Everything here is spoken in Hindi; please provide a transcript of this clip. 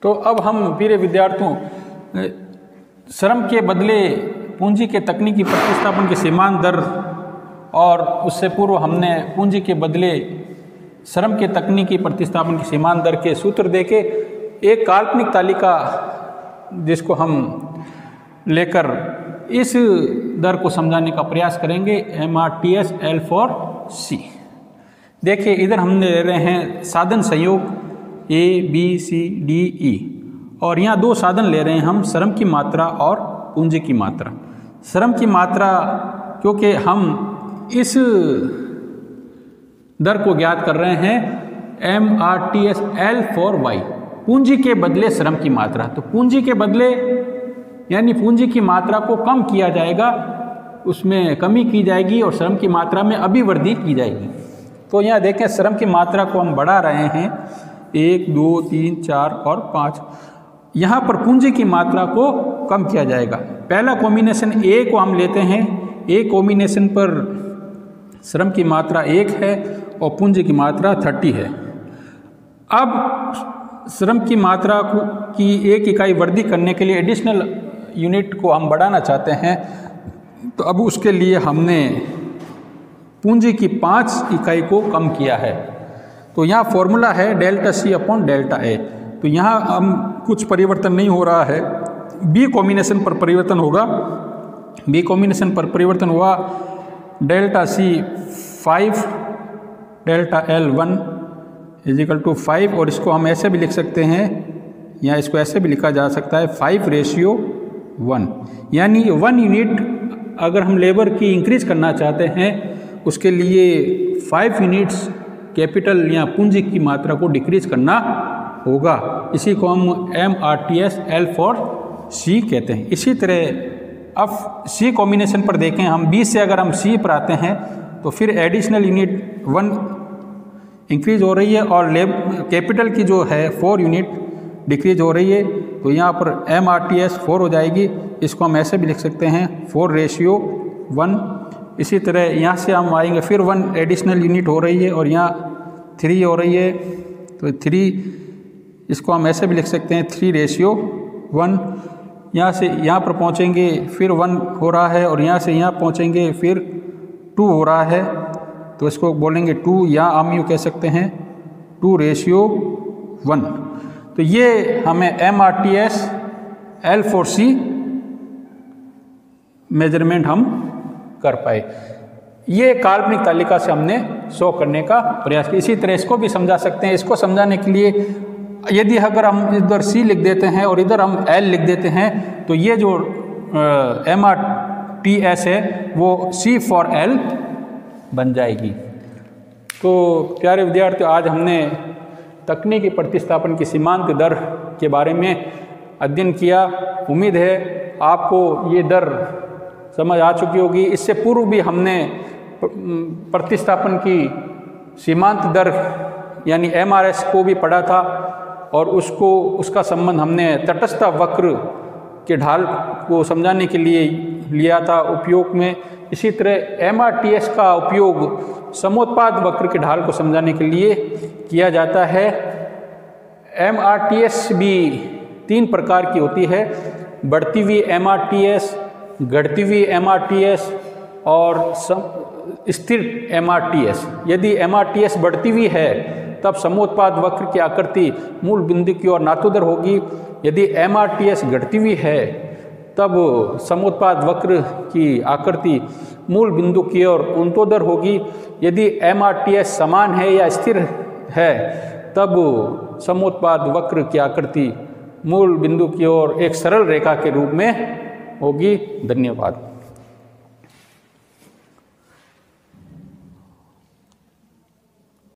तो अब हम प्रिय विद्यार्थियों श्रम के बदले पूंजी के तकनीकी प्रतिस्थापन की सीमांत दर और उससे पूर्व हमने पूंजी के बदले श्रम के तकनीकी प्रतिस्थापन की सीमांत दर के सूत्र देके एक काल्पनिक तालिका जिसको हम लेकर इस दर को समझाने का प्रयास करेंगे MRTS L4C। देखिए इधर हमने ले रहे हैं साधन संयोग A B C D E और यहाँ दो साधन ले रहे हैं हम श्रम की मात्रा और पूंजी की मात्रा। श्रम की मात्रा क्योंकि हम इस दर को ज्ञात कर रहे हैं MRTS L4Y, पूंजी के बदले श्रम की मात्रा। तो पूंजी के बदले यानी पूंजी की मात्रा को कम किया जाएगा, उसमें कमी की जाएगी और श्रम की मात्रा में अभिवृद्धि की जाएगी। तो यहाँ देखें श्रम की मात्रा को हम बढ़ा रहे हैं 1 2 3 4 और 5। यहाँ पर पूंजी की मात्रा को कम किया जाएगा। पहला कॉम्बिनेशन A को हम लेते हैं। A कॉम्बिनेशन पर श्रम की मात्रा 1 है और पूंजी की मात्रा 30 है। अब श्रम की मात्रा की 1 इकाई वृद्धि करने के लिए एडिशनल यूनिट को हम बढ़ाना चाहते हैं, तो अब उसके लिए हमने पूंजी की 5 इकाई को कम किया है। तो यहाँ फॉर्मूला है delta C upon delta A। तो यहाँ हम कुछ परिवर्तन नहीं हो रहा है, B कॉम्बिनेशन पर परिवर्तन होगा। B कॉम्बिनेशन पर परिवर्तन हुआ delta C 5 delta L 1 equal to 5 और इसको हम ऐसे भी लिख सकते हैं या इसको ऐसे भी लिखा जा सकता है 5:1, यानी 1 यूनिट अगर हम लेबर की इंक्रीज करना चाहते हैं उसके लिए 5 यूनिट्स कैपिटल या पूंजी की मात्रा को डिक्रीज करना होगा। इसी को हम MRTS L4C कहते हैं। इसी तरह अब C कॉम्बिनेशन पर देखें, हम B से अगर हम C पर आते हैं तो फिर एडिशनल यूनिट 1 इंक्रीज हो रही है और कैपिटल की जो है 4 यूनिट डिक्रीज हो रही है। तो यहाँ पर MRTS 4 हो जाएगी। इसको हम ऐसे भी लिख सकते हैं 4:1। इसी तरह यहाँ से हम आएंगे फिर 1 एडिशनल यूनिट हो रही है और यहाँ 3 हो रही है। तो 3 इसको हम ऐसे भी लिख सकते हैं 3:1। यहाँ से यहाँ पर पहुँचेंगे फिर 1 हो रहा है और यहाँ से यहाँ पहुँचेंगे फिर 2 हो रहा है। तो इसको बोलेंगे 2 या हम यूँ कह सकते हैं 2:1। तो ये हमें MRTS L4C मेजरमेंट हम कर पाए। ये काल्पनिक तालिका से हमने शो करने का प्रयास किया। इसी तरह इसको भी समझा सकते हैं। इसको समझाने के लिए यदि अगर हम इधर C लिख देते हैं और इधर हम L लिख देते हैं तो ये जो MRTS है वो C for L बन जाएगी। तो प्यारे विद्यार्थियों, आज हमने तकनीकी प्रतिस्थापन की सीमांत दर के बारे में अध्ययन किया। उम्मीद है आपको ये दर समझ आ चुकी होगी। इससे पूर्व भी हमने प्रतिस्थापन की सीमांत दर यानी MRS को भी पढ़ा था और उसका संबंध हमने तटस्थ वक्र के ढाल को समझाने के लिए लिया था उपयोग में। इसी तरह MRTS का उपयोग समोत्पाद वक्र के ढाल को समझाने के लिए किया जाता है। MRTS भी 3 प्रकार की होती है, बढ़ती हुई MRTS, घटती हुई MRTS और स्थिर MRTS। यदि MRTS बढ़ती हुई है तब समोत्पाद वक्र की आकृति मूल बिंदु की ओर नातुदर होगी। यदि MRTS घटती हुई है तब समोत्पाद वक्र की आकृति मूल बिंदु की ओर उन्तोदर होगी। यदि MRTS समान है या स्थिर है तब समोत्पाद वक्र की आकृति मूल बिंदु की ओर एक सरल रेखा के रूप में होगी। धन्यवाद।